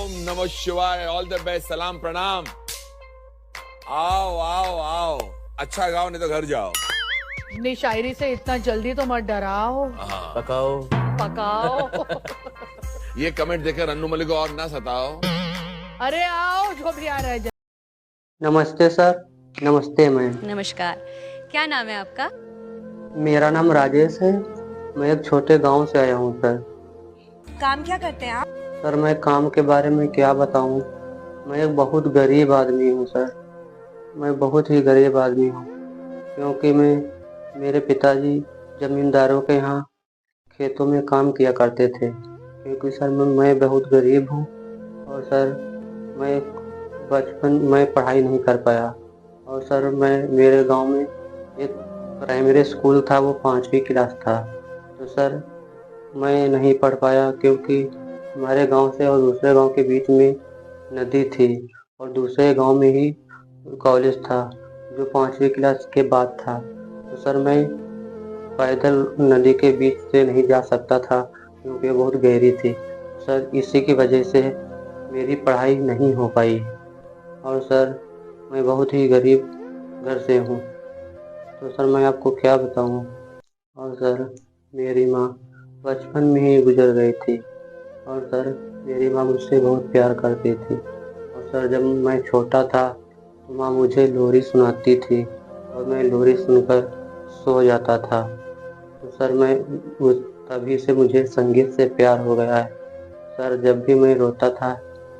ओम नमः शिवाय, all the best, सलाम प्रणाम। आओ आओ आओ, अच्छा गाओ नहीं तो घर जाओ। अपनी शायरी से इतना जल्दी तो मत डराओ। पकाओ पकाओ। ये कमेंट देकर अन्नू मलिक को और ना सताओ। अरे आओ, जो भी आ रहा है। नमस्ते सर। नमस्ते मैम। नमस्कार, क्या नाम है आपका? मेरा नाम राजेश है। मैं एक छोटे गांव से आया हूँ सर। काम क्या करते हैं आप? सर मैं काम के बारे में क्या बताऊँ। मैं एक बहुत गरीब आदमी हूँ सर। मैं बहुत ही गरीब आदमी हूँ क्योंकि मेरे पिताजी जमींदारों के यहाँ खेतों में काम किया करते थे। क्योंकि सर मैं बहुत गरीब हूँ और सर मैं बचपन में पढ़ाई नहीं कर पाया। और सर मेरे गांव में एक प्राइमरी स्कूल था, वो 5वीं क्लास था। तो सर मैं नहीं पढ़ पाया क्योंकि हमारे गांव से और दूसरे गांव के बीच में नदी थी और दूसरे गांव में ही कॉलेज था जो 5वीं क्लास के बाद था। तो सर मैं पैदल नदी के बीच से नहीं जा सकता था क्योंकि बहुत गहरी थी। सर इसी की वजह से मेरी पढ़ाई नहीं हो पाई। और सर मैं बहुत ही गरीब घर से हूँ, तो सर मैं आपको क्या बताऊँ। और सर मेरी माँ बचपन में ही गुजर गई थी और सर मेरी माँ मुझसे बहुत प्यार करती थी। और सर जब मैं छोटा था तो माँ मुझे लोरी सुनाती थी और मैं लोरी सुनकर सो जाता था। तो सर तभी से मुझे संगीत से प्यार हो गया है। सर जब भी मैं रोता था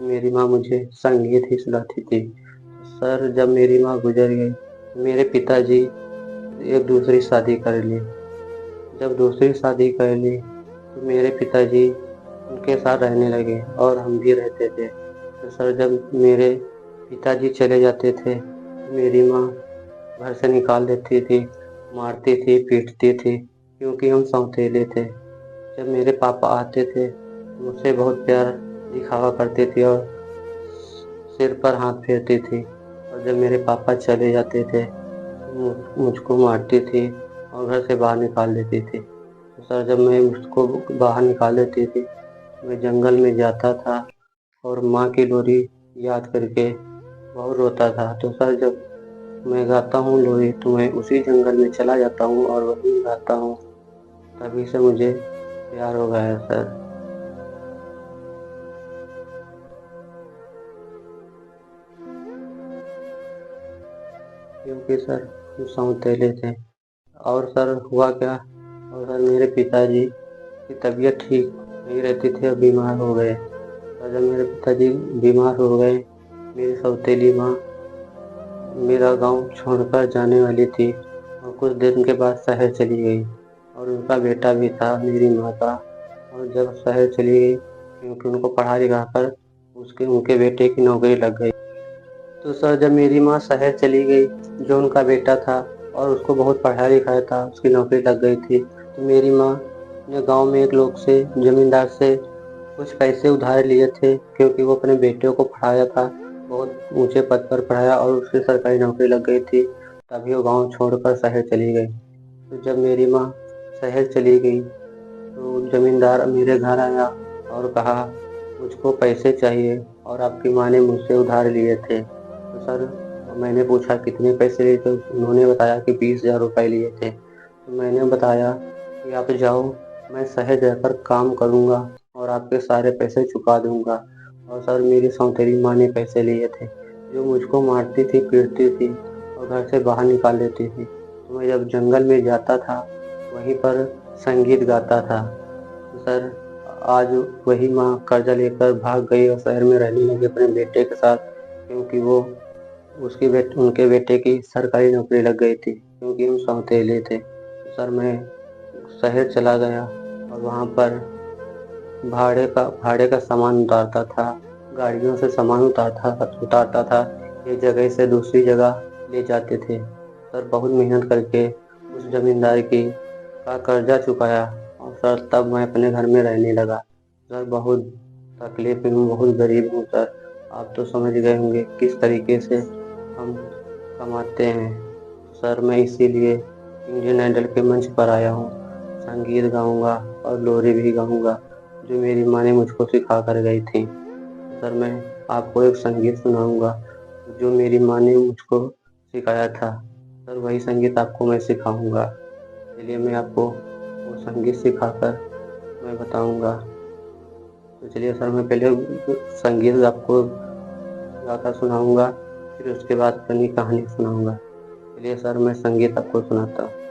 मेरी माँ मुझे संगीत ही सुनाती थी। सर जब मेरी माँ गुजर गई मेरे पिताजी एक दूसरी शादी कर ली। जब दूसरी शादी कर ली तो मेरे पिताजी उनके साथ रहने लगे और हम भी रहते थे। तो सर जब मेरे पिताजी चले जाते थे तो मेरी माँ घर से निकाल देती थी, मारती थी, पीटती थी क्योंकि हम सौतेले थे। जब मेरे पापा आते थे मुझसे बहुत प्यार दिखावा करती थी और सिर पर हाथ फेरती थी। और जब मेरे पापा चले जाते थे मुझको मारती थी और घर से बाहर निकाल देती थी। तो सर जब मैं उसको बाहर निकाल देती थी मैं जंगल में जाता था और माँ की लोरी याद करके बहुत रोता था। तो सर जब मैं गाता हूँ लोरी तो मैं उसी जंगल में चला जाता हूँ और वहीं गाता हूँ। तभी से मुझे प्यार हो गया है सर। क्योंकि सर हम सौतेले थे। और सर हुआ क्या, और सर मेरे पिताजी की तबीयत ठीक नहीं रहती थी और बीमार हो गए। और जब मेरे पिताजी बीमार हो गए मेरी सौतेली माँ मेरा गांव छोड़कर जाने वाली थी और कुछ दिन के बाद शहर चली गई। और उनका बेटा भी था मेरी माँ का। और जब शहर चली गई क्योंकि उनको पढ़ा लिखा कर उनके बेटे की नौकरी लग गई। तो सर जब मेरी माँ शहर चली गई जो उनका बेटा था और उसको बहुत पढ़ाया लिखाया था उसकी नौकरी लग गई थी, तो मेरी माँ ने गांव में एक लोग से जमींदार से कुछ पैसे उधार लिए थे क्योंकि वो अपने बेटे को पढ़ाया था, बहुत ऊंचे पद पर पढ़ाया और उसकी सरकारी नौकरी लग गई थी। तभी वो गांव छोड़कर शहर चली गई। तो जब मेरी माँ शहर चली गई तो जमींदार मेरे घर आया और कहा मुझको पैसे चाहिए और आपकी माँ ने मुझसे उधार लिए थे। तो सर मैंने पूछा कितने पैसे लिए थे, उन्होंने बताया कि 20,000 रुपये लिए थे। तो मैंने बताया कि आप जाओ, मैं शहर जाकर काम करूँगा और आपके सारे पैसे चुका दूँगा। और सर मेरी सौतेली माँ ने पैसे लिए थे जो मुझको मारती थी, पीटती थी और घर से बाहर निकाल देती थी। तो मैं जब जंगल में जाता था वहीं पर संगीत गाता था। तो सर आज वही माँ कर्जा लेकर भाग गई और शहर में रहने लगी अपने बेटे के साथ क्योंकि वो उनके बेटे की सरकारी नौकरी लग गई थी क्योंकि हम सौतेले थे। तो सर मैं शहर चला गया और वहाँ पर भाड़े का सामान उतारता था, गाड़ियों से सामान उतारता था, एक जगह से दूसरी जगह ले जाते थे। सर बहुत मेहनत करके उस जमींदार का कर्जा चुकाया और सर तब मैं अपने घर में रहने लगा। सर बहुत तकलीफ में हूँ, बहुत गरीब हूँ सर। आप तो समझ गए होंगे किस तरीके से हम कमाते हैं। सर मैं इसीलिए इंडियन आइडल के मंच पर आया हूँ। संगीत गाऊंगा और लोरी भी गाऊंगा जो मेरी माँ ने मुझको सिखा कर गई थी। सर मैं आपको एक संगीत सुनाऊंगा जो मेरी माँ ने मुझको सिखाया था। सर वही संगीत आपको मैं सिखाऊंगा। चलिए मैं आपको वो संगीत सिखाकर मैं बताऊंगा। तो चलिए सर मैं पहले संगीत आपको गाकर सुनाऊंगा, फिर उसके बाद अपनी कहानी सुनाऊंगा। चलिए सर मैं संगीत आपको सुनाता हूँ।